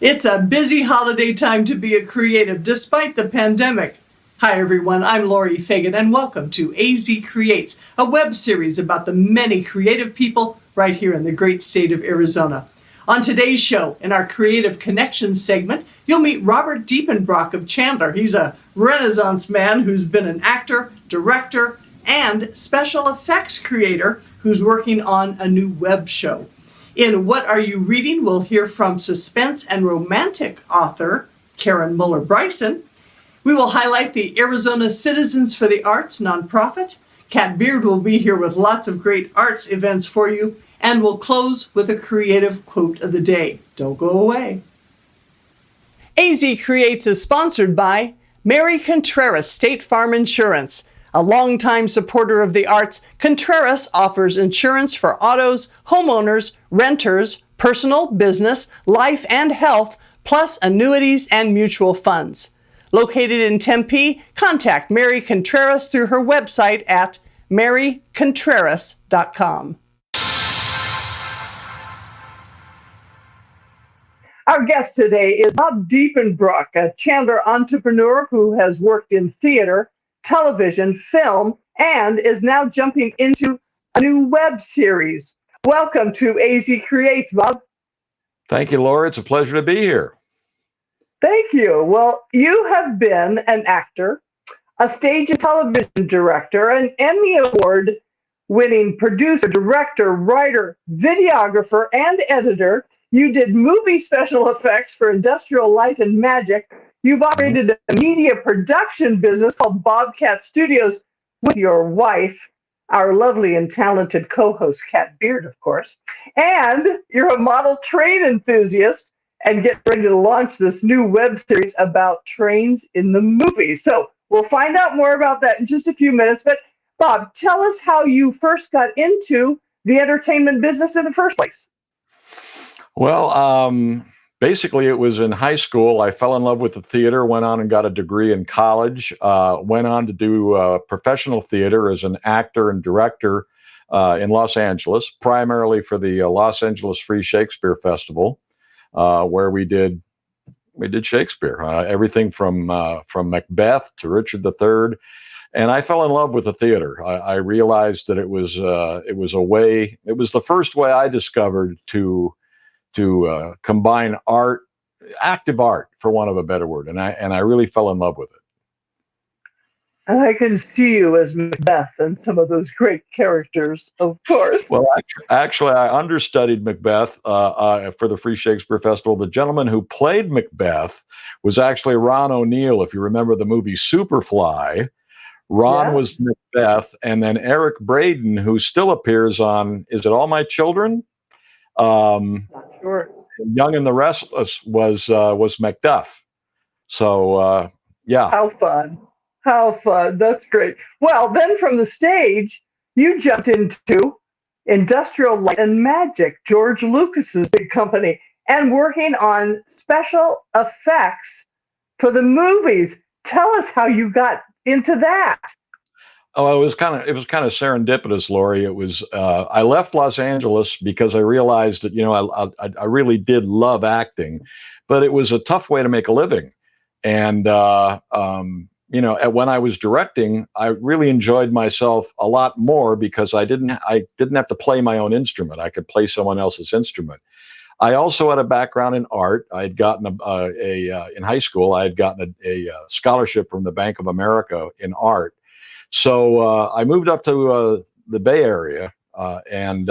It's a busy holiday time to be a creative, despite the pandemic. Hi, everyone. I'm Laurie Fagen, and welcome to AZ Creates, a web series about the many creative people right here in the great state of Arizona. On today's show, in our Creative Connections segment, you'll meet Robert Diepenbrock of Chandler. He's a Renaissance man who's been an actor, director, and special effects creator who's working on a new web show. In What Are You Reading, we'll hear from suspense and romantic author Karen Mueller Bryson. We will highlight the Arizona Citizens for the Arts nonprofit. Kat Beard will be here with lots of great arts events for you, and we'll close with a creative quote of the day. Don't go away. AZ Creates is sponsored by Mary Contreras State Farm Insurance. A longtime supporter of the arts, Contreras offers insurance for autos, homeowners, renters, personal, business, life, and health, plus annuities and mutual funds. Located in Tempe, contact Mary Contreras through her website at marycontreras.com. Our guest today is Bob Diepenbrock, a Chandler entrepreneur who has worked in theater, television, film, and is now jumping into a new web series. Welcome to AZ Creates, Bob. Thank you, Laura. It's a pleasure to be here. Thank you. Well, you have been an actor, a stage and television director, an Emmy Award-winning producer, director, writer, videographer, and editor. You did movie special effects for Industrial Light and Magic. You've operated a media production business called Bobcat Studios with your wife, our lovely and talented co-host, Kat Beard, of course. And you're a model train enthusiast and get ready to launch this new web series about trains in the movies. So we'll find out more about that in just a few minutes. But Bob, tell us how you first got into the entertainment business in the first place. Well, basically, it was in high school. I fell in love with the theater, went on and got a degree in college, went on to do professional theater as an actor and director in Los Angeles, primarily for the Los Angeles Free Shakespeare Festival, where we did Shakespeare, everything from Macbeth to Richard III. And I fell in love with the theater. I realized that it was the first way I discovered to combine art, active art, for want of a better word, and I really fell in love with it. And I can see you as Macbeth and some of those great characters, of course. Well, actually, I understudied Macbeth for the Free Shakespeare Festival. The gentleman who played Macbeth was actually Ron O'Neal. If you remember the movie Superfly, Ron was Macbeth, and then Eric Braeden, who still appears on Is It All My Children? Not sure. Young and the Restless was Macduff. So yeah. How fun. That's great. Well, then from the stage, you jumped into Industrial Light and Magic, George Lucas's big company, and working on special effects for the movies. Tell us how you got into that. Oh, it was kind of serendipitous, Laurie. It was I left Los Angeles because I realized that I really did love acting, but it was a tough way to make a living. And when I was directing, I really enjoyed myself a lot more because I didn't have to play my own instrument. I could play someone else's instrument. I also had a background in art. I had gotten in high school. I had gotten a scholarship from the Bank of America in art. So I moved up to the Bay Area, and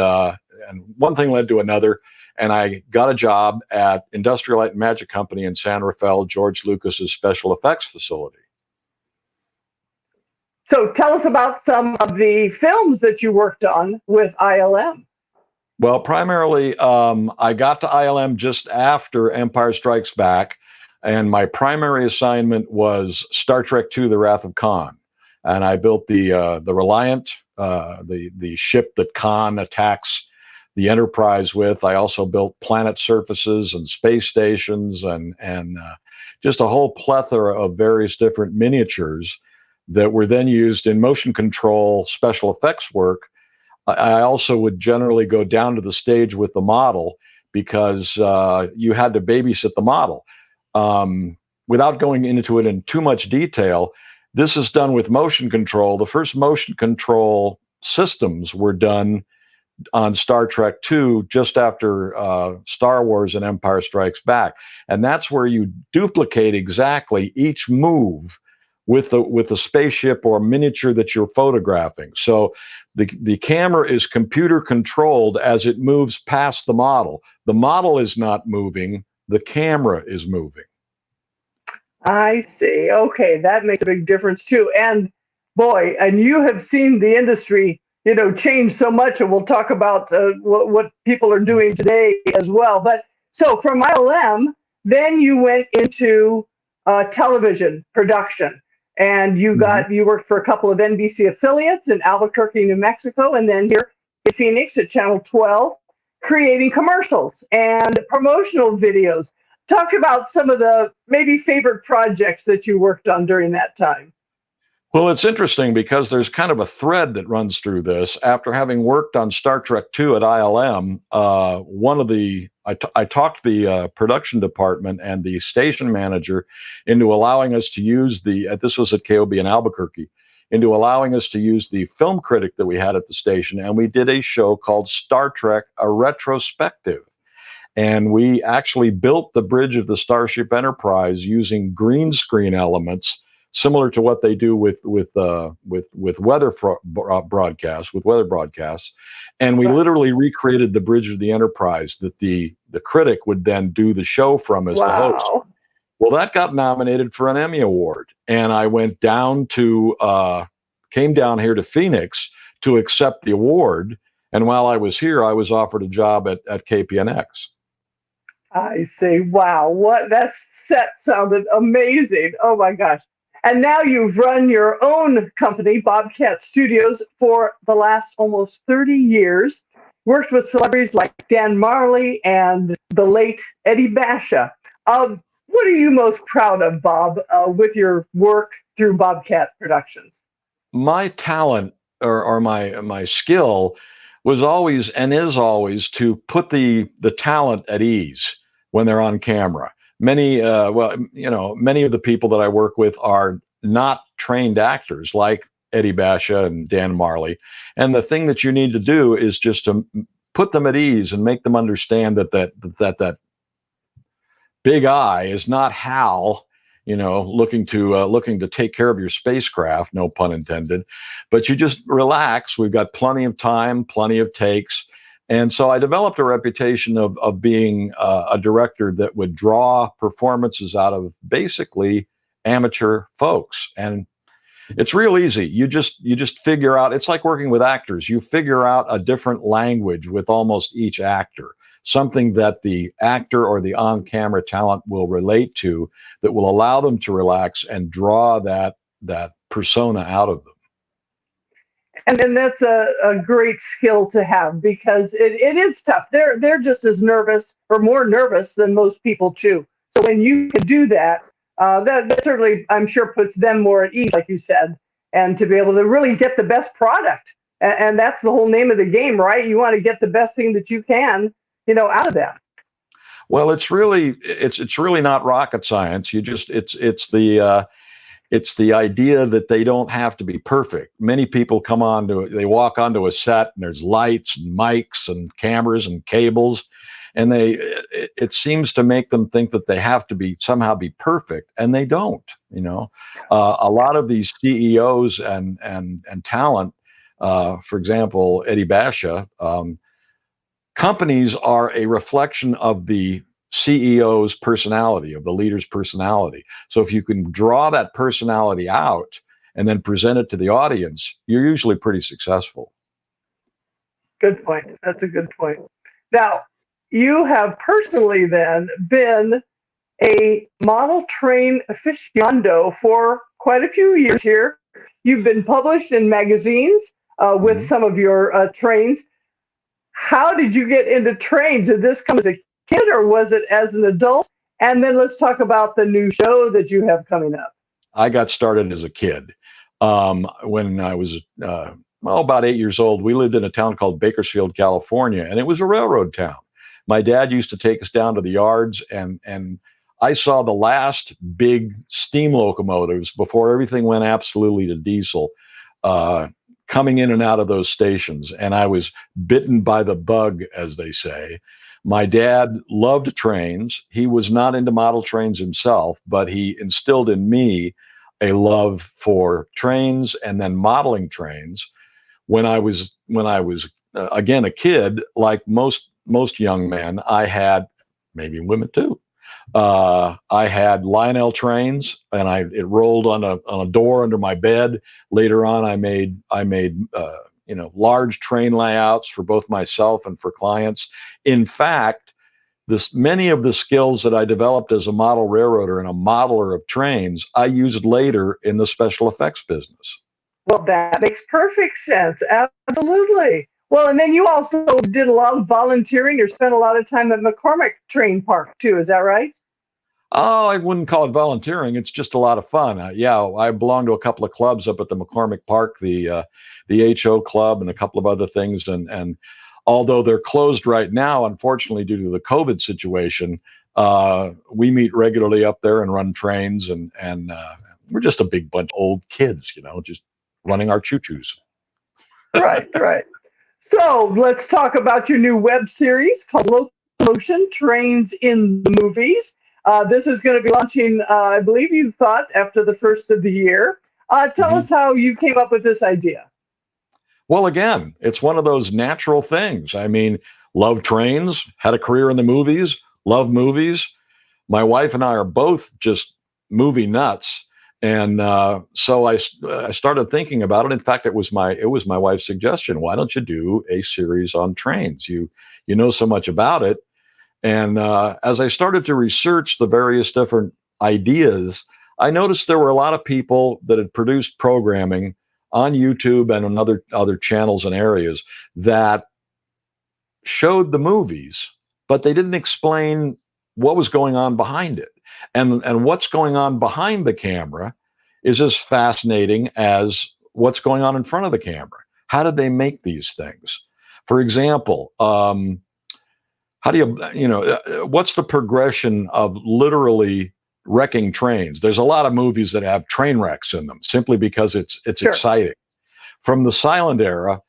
one thing led to another, and I got a job at Industrial Light and Magic Company in San Rafael, George Lucas's special effects facility. So tell us about some of the films that you worked on with ILM. Well, primarily, I got to ILM just after Empire Strikes Back, and my primary assignment was Star Trek II: The Wrath of Khan. And I built the Reliant, the ship that Khan attacks the Enterprise with. I also built planet surfaces and space stations and just a whole plethora of various different miniatures that were then used in motion control special effects work. I also would generally go down to the stage with the model, because you had to babysit the model. Without going into it in too much detail, this is done with motion control. The first motion control systems were done on Star Trek II just after Star Wars and Empire Strikes Back. And that's where you duplicate exactly each move with the spaceship or miniature that you're photographing. So the camera is computer controlled as it moves past the model. The model is not moving, the camera is moving. I see. Okay, that makes a big difference too. And boy, and you have seen the industry, change so much, and we'll talk about what people are doing today as well. But so from ILM, then you went into television production, and you worked for a couple of NBC affiliates in Albuquerque, New Mexico, and then here in Phoenix at Channel 12, creating commercials and promotional videos. Talk about some of the maybe favorite projects that you worked on during that time. Well, it's interesting because there's kind of a thread that runs through this. After having worked on Star Trek II at ILM, I talked the production department and the station manager into allowing us to use this was at KOB in Albuquerque, into allowing us to use the film critic that we had at the station. And we did a show called Star Trek, a Retrospective. And we actually built the bridge of the Starship Enterprise using green screen elements, similar to what they do with weather broadcasts. And we literally recreated the bridge of the Enterprise that the critic would then do the show from as the host. Well, that got nominated for an Emmy Award, and I came down here to Phoenix to accept the award. And while I was here, I was offered a job at KPNX. I see. Wow, that set sounded amazing. Oh my gosh. And now you've run your own company, Bobcat Studios, for the last almost 30 years, worked with celebrities like Dan Marley and the late Eddie Basha. What are you most proud of, Bob, with your work through Bobcat Productions? My talent or my skill was always and is always to put the talent at ease when they're on camera. Many of the people that I work with are not trained actors like Eddie Basha and Dan Marley. And the thing that you need to do is just to put them at ease and make them understand that big eye is not Hal, looking to take care of your spacecraft, no pun intended, but you just relax. We've got plenty of time, plenty of takes. And so I developed a reputation of being a director that would draw performances out of basically amateur folks. And it's real easy. You just figure out, it's like working with actors. You figure out a different language with almost each actor, something that the actor or the on-camera talent will relate to that will allow them to relax and draw that persona out of them. And then that's a great skill to have, because it is tough. They're just as nervous or more nervous than most people too. So when you can do that, that certainly, I'm sure, puts them more at ease, like you said, and to be able to really get the best product. And that's the whole name of the game, right? You want to get the best thing that you can, out of them. Well, it's really not rocket science. It's the idea that they don't have to be perfect. Many people they walk onto a set and there's lights and mics and cameras and cables, and it seems to make them think that they have to somehow be perfect, and they don't. A lot of these CEOs and talent, for example, Eddie Basha, companies are a reflection of the CEO's personality, of the leader's personality. So if you can draw that personality out and then present it to the audience, you're usually pretty successful. Good point. That's a good point. Now, you have personally then been a model train aficionado for quite a few years here. You've been published in magazines with some of your trains. How did you get into trains? Did this come as a kid or was it as an adult? And then let's talk about the new show that you have coming up. I got started as a kid. When I was about 8 years old, we lived in a town called Bakersfield, California, and it was a railroad town. My dad used to take us down to the yards, and I saw the last big steam locomotives before everything went absolutely to diesel, coming in and out of those stations. And I was bitten by the bug, as they say. My dad loved trains. He was not into model trains himself, but he instilled in me a love for trains and then modeling trains. When I was again a kid, like most young men, I had, maybe women too, I had Lionel trains, and it rolled on a door under my bed. Later on, I made large train layouts for both myself and for clients. In fact, many of the skills that I developed as a model railroader and a modeler of trains, I used later in the special effects business. Well, that makes perfect sense. Absolutely. Well, and then you also did a lot of volunteering or spent a lot of time at McCormick Train Park too. Is that right? Oh, I wouldn't call it volunteering. It's just a lot of fun. Yeah, I belong to a couple of clubs up at the McCormick Park, the HO Club, and a couple of other things. And although they're closed right now, unfortunately, due to the COVID situation, we meet regularly up there and run trains. And we're just a big bunch of old kids, just running our choo-choos. Right, right. So let's talk about your new web series called Locomotion Trains in the Movies. This is going to be launching, I believe you thought, after the first of the year. Tell us how you came up with this idea. Well, again, it's one of those natural things. I mean, love trains, had a career in the movies, love movies. My wife and I are both just movie nuts. And so I started thinking about it. In fact, it was my wife's suggestion. Why don't you do a series on trains? You know so much about it. And as I started to research the various different ideas, I noticed there were a lot of people that had produced programming on YouTube and on other channels and areas that showed the movies, but they didn't explain what was going on behind it. And what's going on behind the camera is as fascinating as what's going on in front of the camera. How did they make these things? For example, how do what's the progression of literally wrecking trains? There's a lot of movies that have train wrecks in them simply because it's Sure. exciting. From the silent era,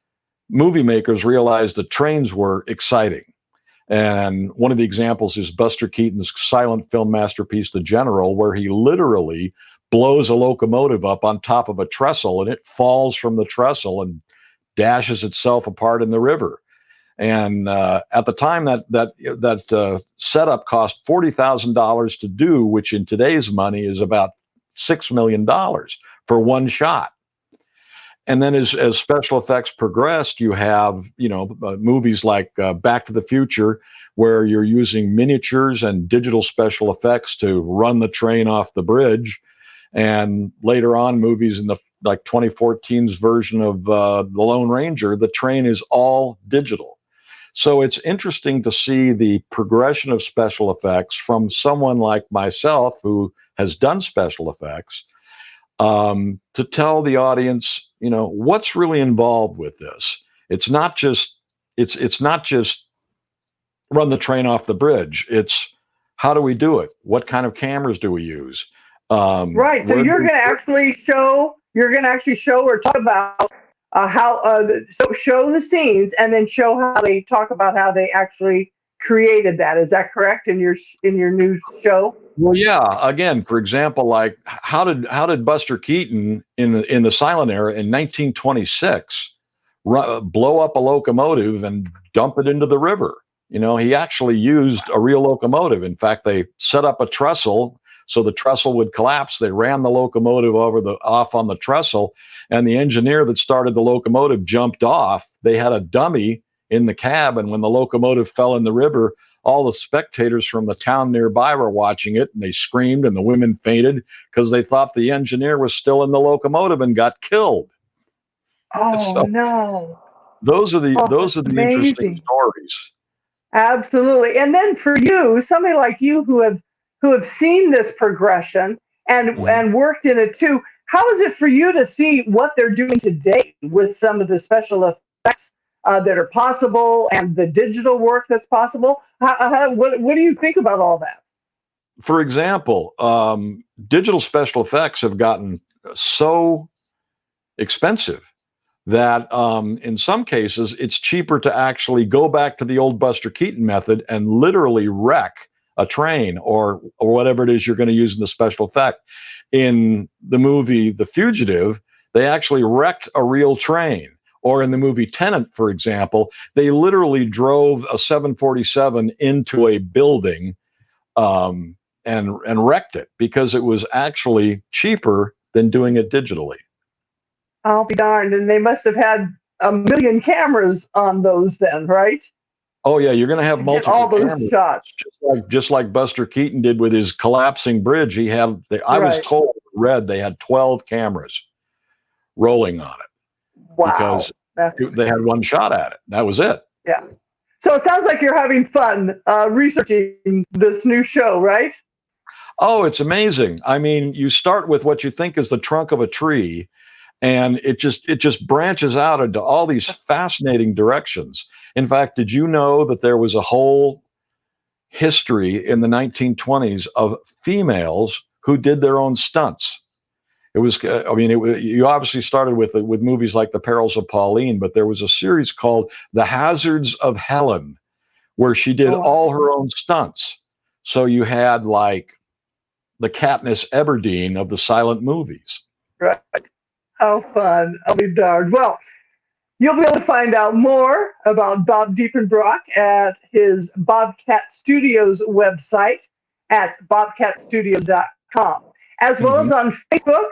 movie makers realized that trains were exciting. And one of the examples is Buster Keaton's silent film masterpiece, The General, where he literally blows a locomotive up on top of a trestle, and it falls from the trestle and dashes itself apart in the river. And at the time, that setup cost $40,000 to do, which in today's money is about $6 million for one shot. And then as special effects progressed, you have, movies like Back to the Future, where you're using miniatures and digital special effects to run the train off the bridge. And later on, movies in the 2014's version of The Lone Ranger, the train is all digital. So it's interesting to see the progression of special effects from someone like myself who has done special effects, to tell the audience, what's really involved with this. It's not just run the train off the bridge. It's how do we do it? What kind of cameras do we use? Right. So you're going to actually show. You're going to actually show or talk about show the scenes, and then show how they talk about how they actually created that. Is that correct in your new show? Well, yeah. Again, for example, like how did Buster Keaton in the silent era in 1926 blow up a locomotive and dump it into the river? He actually used a real locomotive. In fact, they set up a trestle so the trestle would collapse. They ran the locomotive off on the trestle, and the engineer that started the locomotive jumped off. They had a dummy in the cab, and when the locomotive fell in the river, all the spectators from the town nearby were watching it, and they screamed, and the women fainted because they thought the engineer was still in the locomotive and got killed. Oh, So no. those are the Amazing. interesting stories. Absolutely. And then for you, somebody like you who have seen this progression and worked in it too, how is it for you to see what they're doing today with some of the special effects that are possible and the digital work that's possible. What do you think about all that? For example, digital special effects have gotten so expensive that in some cases it's cheaper to actually go back to the old Buster Keaton method and literally wreck a train or whatever it is you're going to use in the special effect. In the movie The Fugitive, they actually wrecked a real train. Or in the movie Tenet, for example, they literally drove a 747 into a building and wrecked it because it was actually cheaper than doing it digitally. I'll be darned. And they must have had a million cameras on those then, right? Oh, yeah, you're going to have multiple all those cameras. Shots. Just like Buster Keaton did with his collapsing bridge. I was told, they had 12 cameras rolling on it. Wow. Because they had one shot at it. That was it. Yeah. So it sounds like you're having fun researching this new show, right? Oh, it's amazing. I mean, you start with what you think is the trunk of a tree, and it just branches out into all these fascinating directions. In fact, did you know that there was a whole history in the 1920s of females who did their own stunts? It was, you obviously started with movies like The Perils of Pauline, but there was a series called The Hazards of Helen, where she did all her own stunts. So you had like the Katniss Everdeen of the silent movies. Right. How fun. I'll be darned. Well, you'll be able to find out more about Bob Diepenbrock at his Bobcat Studios website at bobcatstudios.com, as well as on Facebook,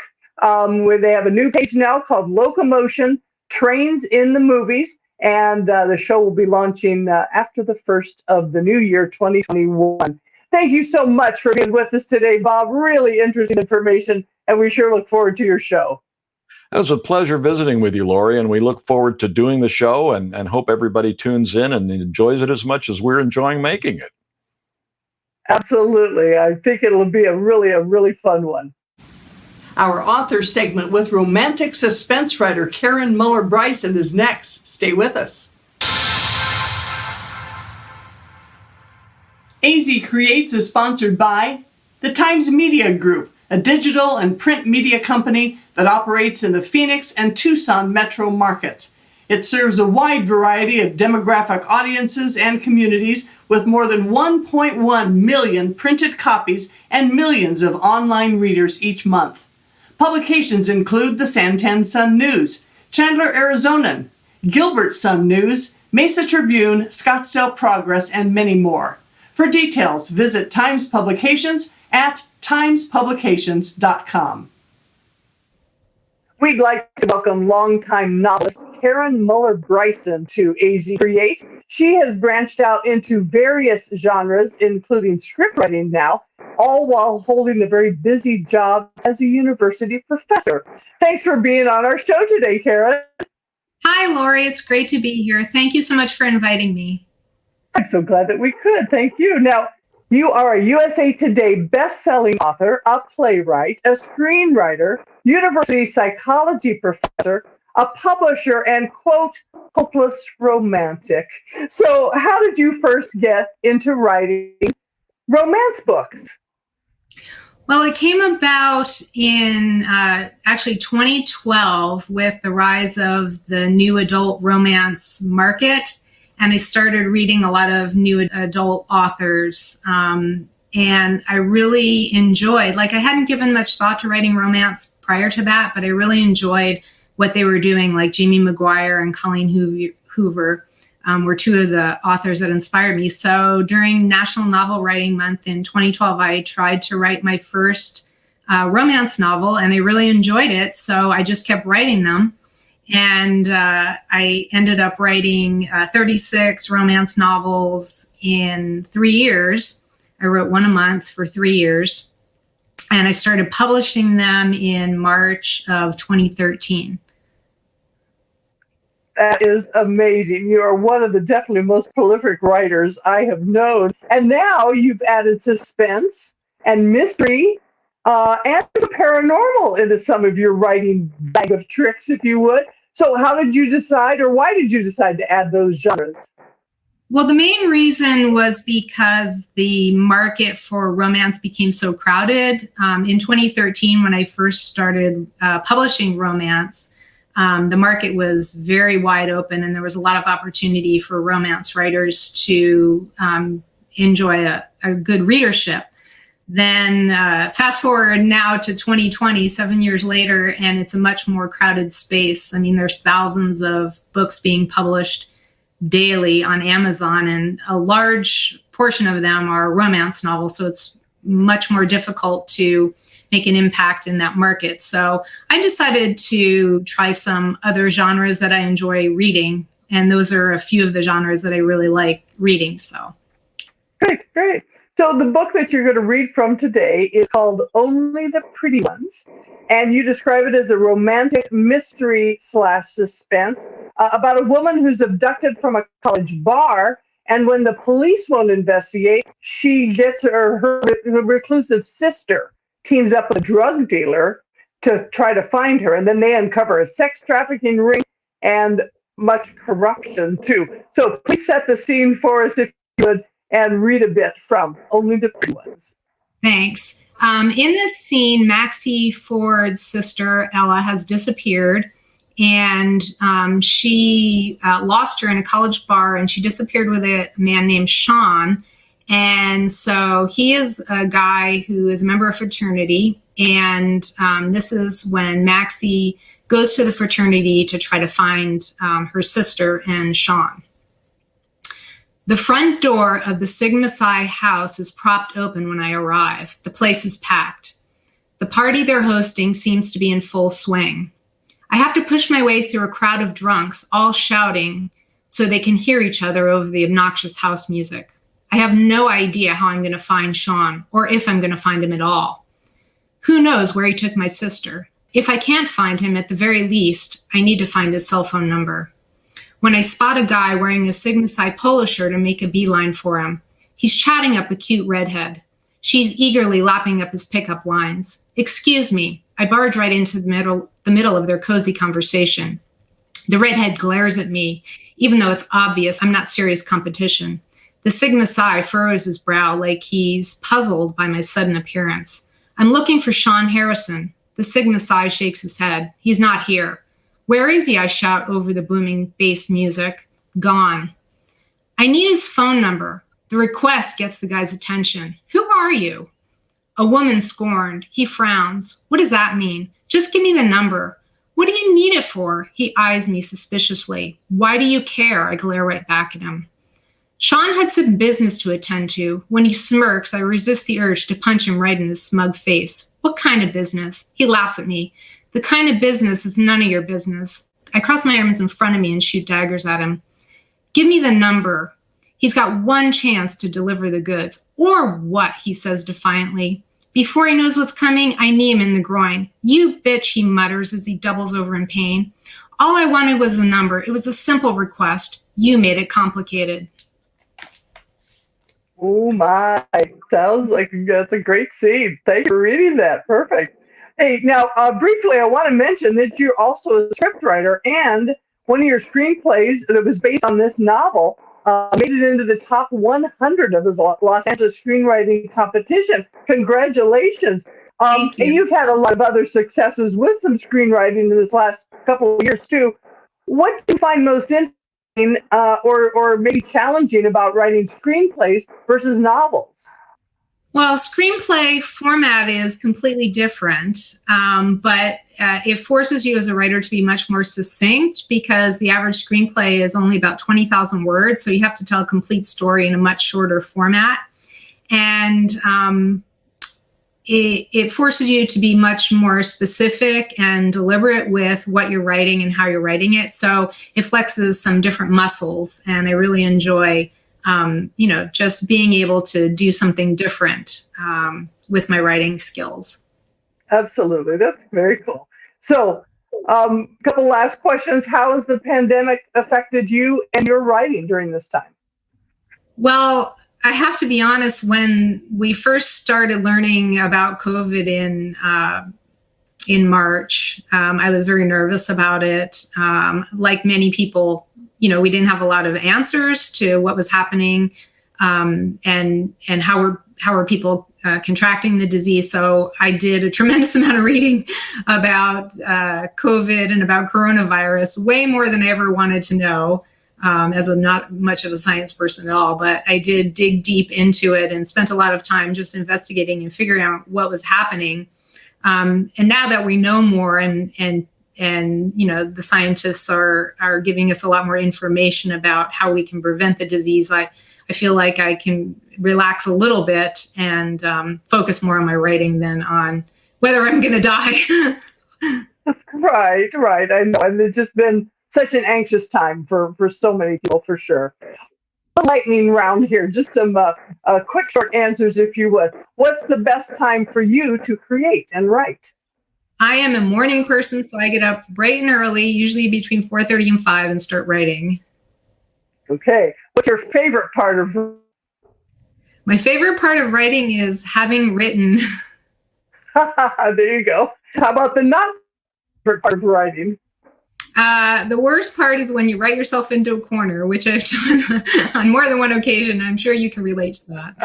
where they have a new page now called Locomotion Trains in the Movies, and the show will be launching after the first of the new year, 2021. Thank you so much for being with us today, Bob. Really interesting information, and we sure look forward to your show. It was a pleasure visiting with you, Laurie, and we look forward to doing the show and hope everybody tunes in and enjoys it as much as we're enjoying making it. Absolutely. I think it'll be a really fun one. Our author segment with romantic suspense writer Karen Mueller Bryson is next. Stay with us. AZ Creates is sponsored by the Times Media Group, a digital and print media company that operates in the Phoenix and Tucson metro markets. It serves a wide variety of demographic audiences and communities with more than 1.1 million printed copies and millions of online readers each month. Publications include the Santan Sun News, Chandler Arizonan, Gilbert Sun News, Mesa Tribune, Scottsdale Progress, and many more. For details, visit Times Publications at timespublications.com. We'd like to welcome longtime novelist Karen Mueller Bryson to AZ Creates. She has branched out into various genres, including scriptwriting now, all while holding a very busy job as a university professor. Thanks for being on our show today, Karen. Hi, Laurie. It's great to be here. Thank you so much for inviting me. I'm so glad that we could. Thank you. Now, you are a USA Today best-selling author, a playwright, a screenwriter, university psychology professor, a publisher, and, quote, hopeless romantic. So how did you first get into writing romance books? Well, it came about in actually 2012 with the rise of the new adult romance market. And I started reading a lot of new adult authors. And I really enjoyed, I hadn't given much thought to writing romance prior to that, but I really enjoyed what they were doing, like Jamie McGuire and Colleen Hoover were two of the authors that inspired me. So during National Novel Writing Month in 2012, I tried to write my first romance novel, and I really enjoyed it. So I just kept writing them. And I ended up writing 36 romance novels in 3 years. I wrote one a month for 3 years. And I started publishing them in March of 2013. That is amazing. You are one of the definitely most prolific writers I have known. And now you've added suspense and mystery and paranormal into some of your writing bag of tricks, if you would. So how did you decide, or why did you decide to add those genres? Well, the main reason was because the market for romance became so crowded. In 2013, when I first started publishing romance, the market was very wide open, and there was a lot of opportunity for romance writers to enjoy a good readership. Then fast forward now to 2020, 7 years later, and it's a much more crowded space. I mean, there's thousands of books being published daily on Amazon, and a large portion of them are romance novels. So it's much more difficult to make an impact in that market. So I decided to try some other genres that I enjoy reading. And those are a few of the genres that I really like reading. So Great. So the book that you're going to read from today is called Only the Pretty Ones, and you describe it as a romantic mystery / suspense about a woman who's abducted from a college bar, and when the police won't investigate, she gets her reclusive sister teams up with a drug dealer to try to find her, and then they uncover a sex trafficking ring and much corruption too. So please set the scene for us, if you would, and read a bit from Only the Pretty Ones. Thanks. In this scene, Maxie Ford's sister, Ella, has disappeared, and she lost her in a college bar, and she disappeared with a man named Sean. And so he is a guy who is a member of fraternity, and this is when Maxie goes to the fraternity to try to find her sister and Sean. The front door of the Sigma Psi house is propped open when I arrive. The place is packed. The party they're hosting seems to be in full swing. I have to push my way through a crowd of drunks, all shouting so they can hear each other over the obnoxious house music. I have no idea how I'm going to find Sean, or if I'm going to find him at all. Who knows where he took my sister? If I can't find him, at the very least, I need to find his cell phone number. When I spot a guy wearing a Sigma Psi polo shirt and make a beeline for him, he's chatting up a cute redhead. She's eagerly lapping up his pickup lines. Excuse me, I barge right into the middle of their cozy conversation. The redhead glares at me, even though it's obvious I'm not serious competition. The Sigma Psi furrows his brow like he's puzzled by my sudden appearance. I'm looking for Sean Harrison. The Sigma Psi shakes his head. He's not here. Where is he? I shout over the booming bass music. Gone. I need his phone number. The request gets the guy's attention. Who are you? A woman scorned. He frowns. What does that mean? Just give me the number. What do you need it for? He eyes me suspiciously. Why do you care? I glare right back at him. Sean had some business to attend to. When he smirks, I resist the urge to punch him right in his smug face. What kind of business? He laughs at me. The kind of business is none of your business. I cross my arms in front of me and shoot daggers at him. Give me the number. He's got one chance to deliver the goods. Or what? He says defiantly. Before he knows what's coming, I knee him in the groin. You bitch, he mutters as he doubles over in pain. All I wanted was a number. It was a simple request. You made it complicated. Oh my, sounds like that's a great scene. Thank you for reading that. Perfect. Hey, now, briefly, I want to mention that you're also a scriptwriter, and one of your screenplays that was based on this novel made it into the top 100 of the Los Angeles screenwriting competition. Congratulations. Thank you. And you've had a lot of other successes with some screenwriting in this last couple of years, too. What do you find most interesting or maybe challenging about writing screenplays versus novels? Well, screenplay format is completely different, but it forces you as a writer to be much more succinct because the average screenplay is only about 20,000 words, so you have to tell a complete story in a much shorter format. And it forces you to be much more specific and deliberate with what you're writing and how you're writing it. So it flexes some different muscles, and I really enjoy just being able to do something different with my writing skills. Absolutely. That's very cool. So a couple last questions. How has the pandemic affected you and your writing during this time? Well, I have to be honest, when we first started learning about COVID in in March. I was very nervous about it. Like many people, we didn't have a lot of answers to what was happening, and how are people contracting the disease. So I did a tremendous amount of reading about COVID and about coronavirus, way more than I ever wanted to know, as I'm not much of a science person at all. But I did dig deep into it and spent a lot of time just investigating and figuring out what was happening. And now that we know more and the scientists are giving us a lot more information about how we can prevent the disease, I feel like I can relax a little bit and focus more on my writing than on whether I'm going to die. Right. I know. And it's just been such an anxious time for so many people, for sure. The lightning round here, just some quick, short answers, if you would. What's the best time for you to create and write? I am a morning person, so I get up bright and early, usually between 4:30 and 5, and start writing. Okay. What's your favorite part of? My favorite part of writing is having written. There you go. How about the not favorite part of writing? The worst part is when you write yourself into a corner, which I've done on more than one occasion. I'm sure you can relate to that.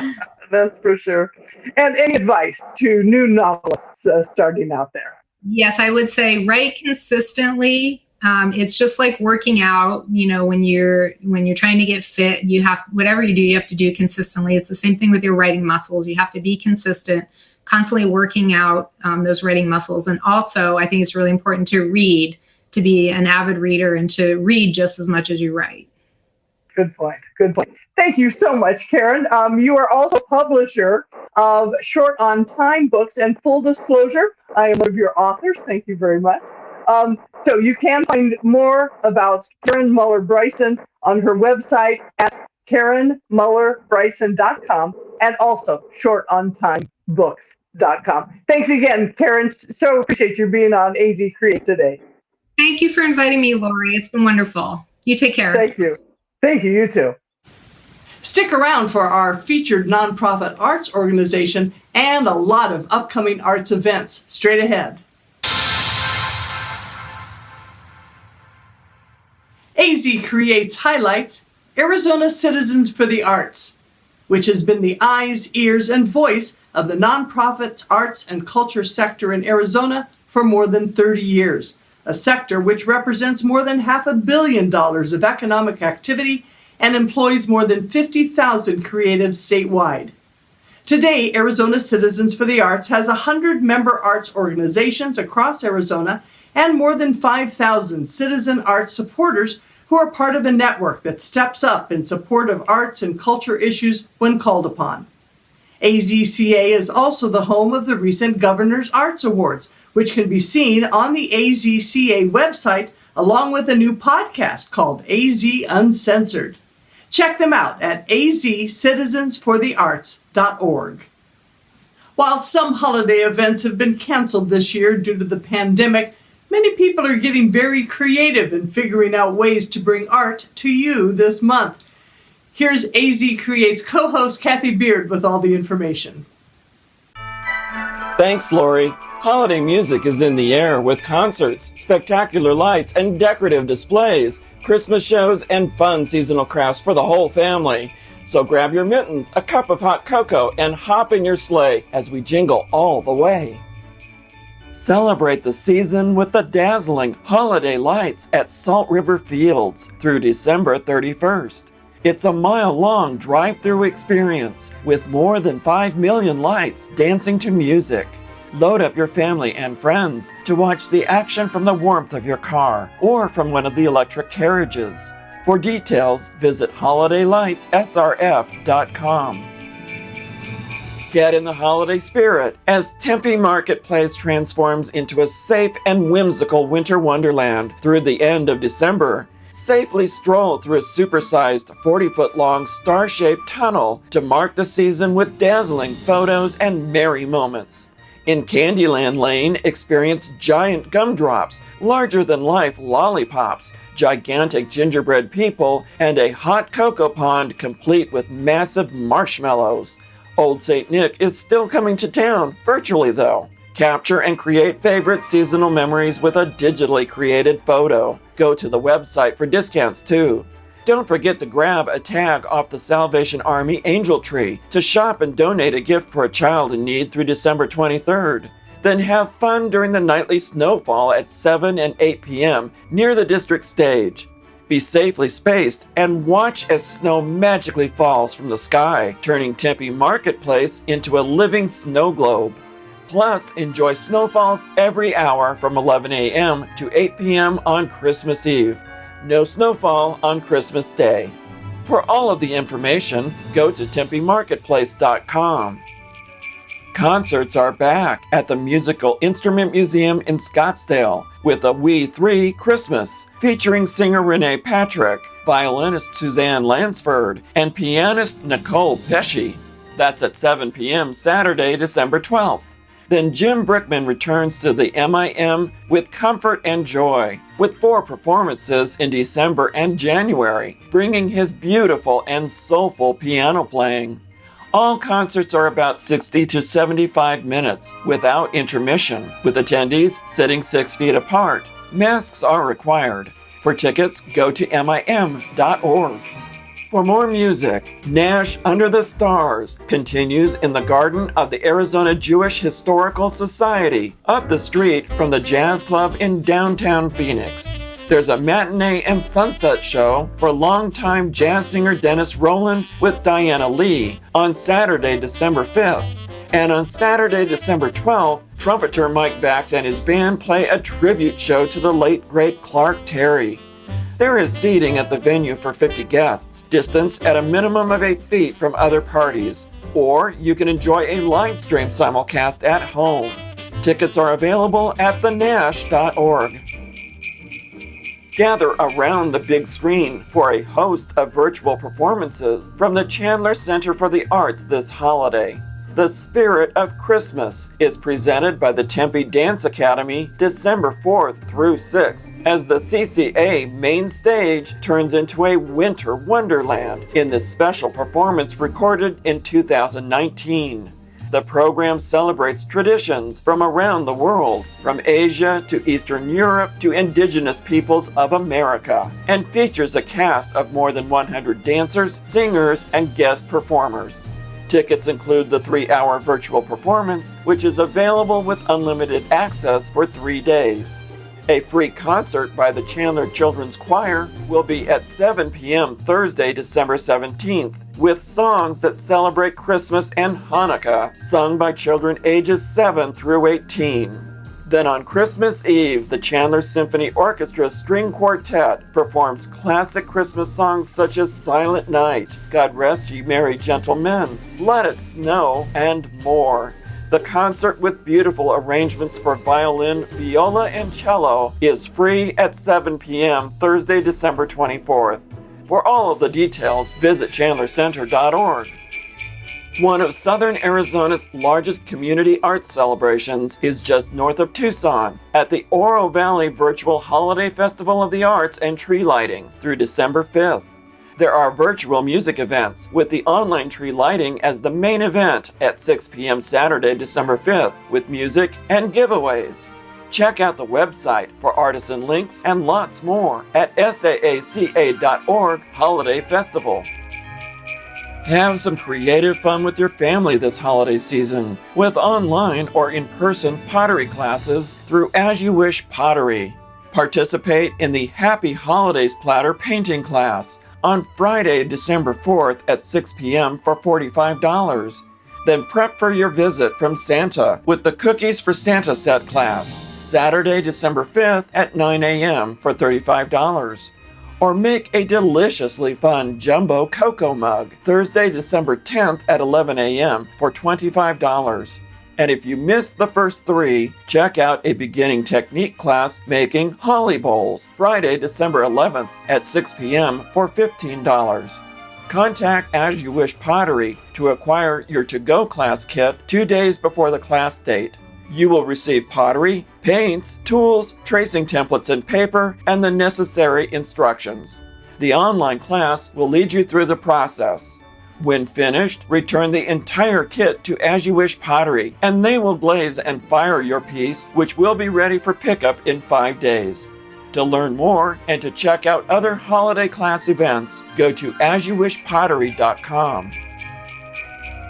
That's for sure. And any advice to new novelists starting out there? Yes, I would say write consistently. It's just like working out. When you're trying to get fit, you have whatever you do, you have to do consistently. It's the same thing with your writing muscles. You have to be consistent, constantly working out those writing muscles. And also, I think it's really important to read, to be an avid reader, and to read just as much as you write. Good point. Thank you so much, Karen. You are also publisher of Short on Time books, and full disclosure, I am one of your authors. Thank you very much. So you can find more about Karen Mueller Bryson on her website at KarenMuellerBryson.com, and also shortontimebooks.com. Thanks again, Karen. So appreciate you being on AZ Creates today. Thank you for inviting me, Laurie. It's been wonderful. You take care. Thank you. You too. Stick around for our featured nonprofit arts organization and a lot of upcoming arts events straight ahead. AZ Creates highlights Arizona Citizens for the Arts, which has been the eyes, ears, and voice of the nonprofit arts and culture sector in Arizona for more than 30 years, a sector which represents more than $500 million of economic activity and employs more than 50,000 creatives statewide. Today, Arizona Citizens for the Arts has 100 member arts organizations across Arizona and more than 5,000 citizen arts supporters who are part of a network that steps up in support of arts and culture issues when called upon. AZCA is also the home of the recent Governor's Arts Awards, which can be seen on the AZCA website, along with a new podcast called AZ Uncensored. Check them out at azcitizensforthearts.org. While some holiday events have been canceled this year due to the pandemic, many people are getting very creative in figuring out ways to bring art to you this month. Here's AZ Creates co-host Cathy Beard with all the information. Thanks, Laurie. Holiday music is in the air with concerts, spectacular lights, and decorative displays, Christmas shows, and fun seasonal crafts for the whole family. So grab your mittens, a cup of hot cocoa, and hop in your sleigh as we jingle all the way. Celebrate the season with the dazzling holiday lights at Salt River Fields through December 31st. It's a mile-long drive-through experience with more than 5 million lights dancing to music. Load up your family and friends to watch the action from the warmth of your car or from one of the electric carriages. For details, visit holidaylightssrf.com. Get in the holiday spirit as Tempe Marketplace transforms into a safe and whimsical winter wonderland through the end of December. Safely stroll through a supersized 40-foot-long star-shaped tunnel to mark the season with dazzling photos and merry moments. In Candyland Lane, experience giant gumdrops, larger-than-life lollipops, gigantic gingerbread people, and a hot cocoa pond complete with massive marshmallows. Old St. Nick is still coming to town, virtually though. Capture and create favorite seasonal memories with a digitally created photo. Go to the website for discounts too. Don't forget to grab a tag off the Salvation Army Angel Tree to shop and donate a gift for a child in need through December 23rd. Then have fun during the nightly snowfall at 7 and 8 p.m. near the district stage. Be safely spaced and watch as snow magically falls from the sky, turning Tempe Marketplace into a living snow globe. Plus, enjoy snowfalls every hour from 11 a.m. to 8 p.m. on Christmas Eve. No snowfall on Christmas Day. For all of the information, go to TempeMarketplace.com. Concerts are back at the Musical Instrument Museum in Scottsdale with a We 3 Christmas featuring singer Renee Patrick, violinist Suzanne Lansford, and pianist Nicole Pesci. That's at 7 p.m. Saturday, December 12th. Then Jim Brickman returns to the MIM with Comfort and Joy, with 4 performances in December and January, bringing his beautiful and soulful piano playing. All concerts are about 60 to 75 minutes, without intermission, with attendees sitting 6 feet apart. Masks are required. For tickets, go to MIM.org. For more music, Nash Under the Stars continues in the garden of the Arizona Jewish Historical Society, up the street from the Jazz Club in downtown Phoenix. There's a matinee and sunset show for longtime jazz singer Dennis Rowland with Diana Lee on Saturday, December 5th. And on Saturday, December 12th, trumpeter Mike Bax and his band play a tribute show to the late, great Clark Terry. There is seating at the venue for 50 guests, distance at a minimum of 8 feet from other parties, or you can enjoy a live stream simulcast at home. Tickets are available at thenash.org. Gather around the big screen for a host of virtual performances from the Chandler Center for the Arts this holiday. The Spirit of Christmas is presented by the Tempe Dance Academy December 4th through 6th as the CCA main stage turns into a winter wonderland in this special performance recorded in 2019. The program celebrates traditions from around the world, from Asia to Eastern Europe to indigenous peoples of America, and features a cast of more than 100 dancers, singers, and guest performers. Tickets include the 3-hour virtual performance, which is available with unlimited access for 3 days. A free concert by the Chandler Children's Choir will be at 7 p.m. Thursday, December 17th, with songs that celebrate Christmas and Hanukkah, sung by children ages 7 through 18. Then on Christmas Eve, the Chandler Symphony Orchestra String Quartet performs classic Christmas songs such as Silent Night, God Rest Ye Merry Gentlemen, Let It Snow, and more. The concert with beautiful arrangements for violin, viola, and cello is free at 7 p.m. Thursday, December 24th. For all of the details, visit chandlercenter.org. One of Southern Arizona's largest community arts celebrations is just north of Tucson at the Oro Valley Virtual Holiday Festival of the Arts and Tree Lighting through December 5th. There are virtual music events with the online tree lighting as the main event at 6 p.m. Saturday, December 5th with music and giveaways. Check out the website for artisan links and lots more at saaca.org Holiday Festival. Have some creative fun with your family this holiday season with online or in-person pottery classes through As You Wish Pottery. Participate in the Happy Holidays Platter painting class on Friday, December 4th at 6 p.m. for $45. Then prep for your visit from Santa with the Cookies for Santa set class, Saturday, December 5th at 9 a.m. for $35. Or make a deliciously fun jumbo cocoa mug, Thursday, December 10th at 11 a.m. for $25. And if you missed the first 3, check out a beginning technique class making holly bowls, Friday, December 11th at 6 p.m. for $15. Contact As You Wish Pottery to acquire your to-go class kit 2 days before the class date. You will receive pottery, paints, tools, tracing templates and paper, and the necessary instructions. The online class will lead you through the process. When finished, return the entire kit to As You Wish Pottery, and they will glaze and fire your piece, which will be ready for pickup in 5 days. To learn more and to check out other holiday class events, go to asyouwishpottery.com.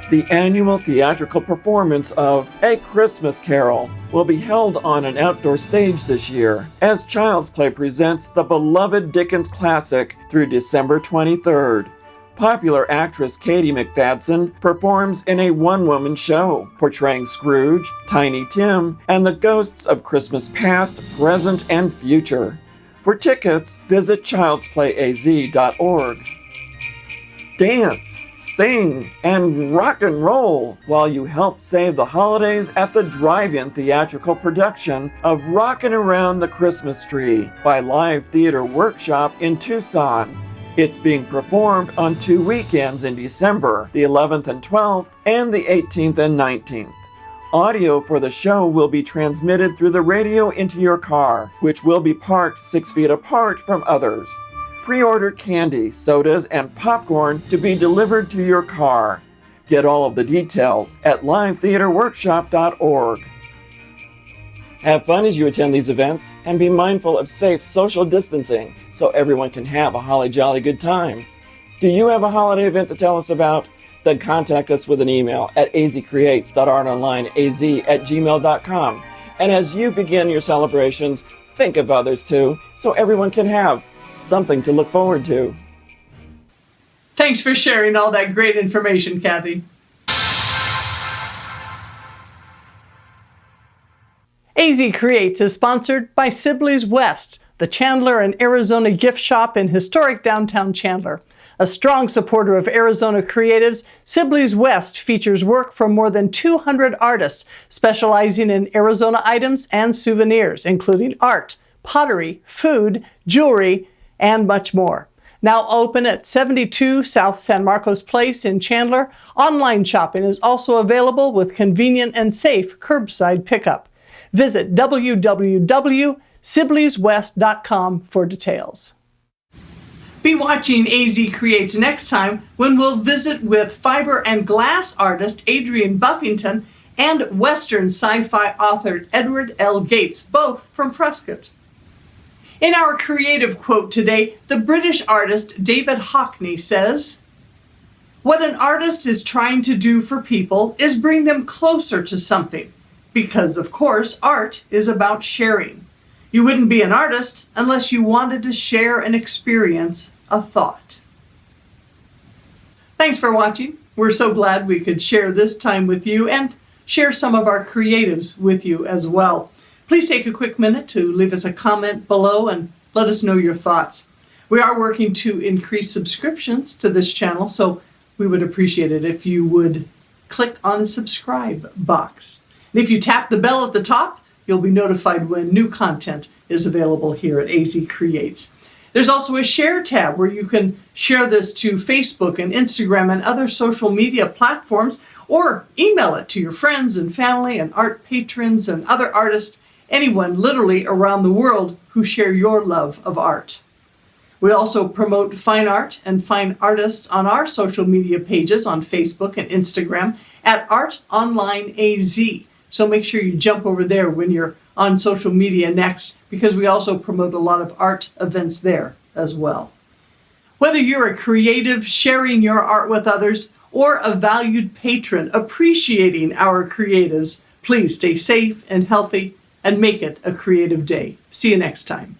The annual theatrical performance of A Christmas Carol will be held on an outdoor stage this year, as Child's Play presents the beloved Dickens classic through December 23rd. Popular actress Katie McFadden performs in a one-woman show, portraying Scrooge, Tiny Tim, and the ghosts of Christmas past, present, and future. For tickets, visit childsplayaz.org. Dance, sing, and rock and roll while you help save the holidays at the drive-in theatrical production of Rockin' Around the Christmas Tree by Live Theater Workshop in Tucson. It's being performed on 2 weekends in December, the 11th and 12th, and the 18th and 19th. Audio for the show will be transmitted through the radio into your car, which will be parked 6 feet apart from others. Pre-order candy, sodas, and popcorn to be delivered to your car. Get all of the details at livetheaterworkshop.org. Have fun as you attend these events, and be mindful of safe social distancing so everyone can have a holly jolly good time. Do you have a holiday event to tell us about? Then contact us with an email at azcreates.artonlineaz@gmail.com. And as you begin your celebrations, think of others too, so everyone can have something to look forward to. Thanks for sharing all that great information, Cathy. AZ Creates is sponsored by Sibley's West, the Chandler and Arizona gift shop in historic downtown Chandler. A strong supporter of Arizona creatives, Sibley's West features work from more than 200 artists specializing in Arizona items and souvenirs, including art, pottery, food, jewelry, and much more. Now open at 72 South San Marcos Place in Chandler, online shopping is also available with convenient and safe curbside pickup. Visit www.sibleyswest.com for details. Be watching AZ Creates next time when we'll visit with fiber and glass artist Adrian Buffington and Western sci-fi author Edward L. Gates, both from Prescott. In our creative quote today, the British artist David Hockney says, "What an artist is trying to do for people is bring them closer to something, because of course art is about sharing. You wouldn't be an artist unless you wanted to share an experience, a thought." Thanks for watching. We're so glad we could share this time with you and share some of our creatives with you as well. Please take a quick minute to leave us a comment below and let us know your thoughts. We are working to increase subscriptions to this channel, so we would appreciate it if you would click on the subscribe box. And if you tap the bell at the top, you'll be notified when new content is available here at AZ Creates. There's also a share tab where you can share this to Facebook and Instagram and other social media platforms, or email it to your friends and family and art patrons and other artists, anyone literally around the world who share your love of art. We also promote fine art and fine artists on our social media pages on Facebook and Instagram at Art Online AZ. So make sure you jump over there when you're on social media next, because we also promote a lot of art events there as well. Whether you're a creative sharing your art with others or a valued patron appreciating our creatives, please stay safe and healthy and make it a creative day. See you next time.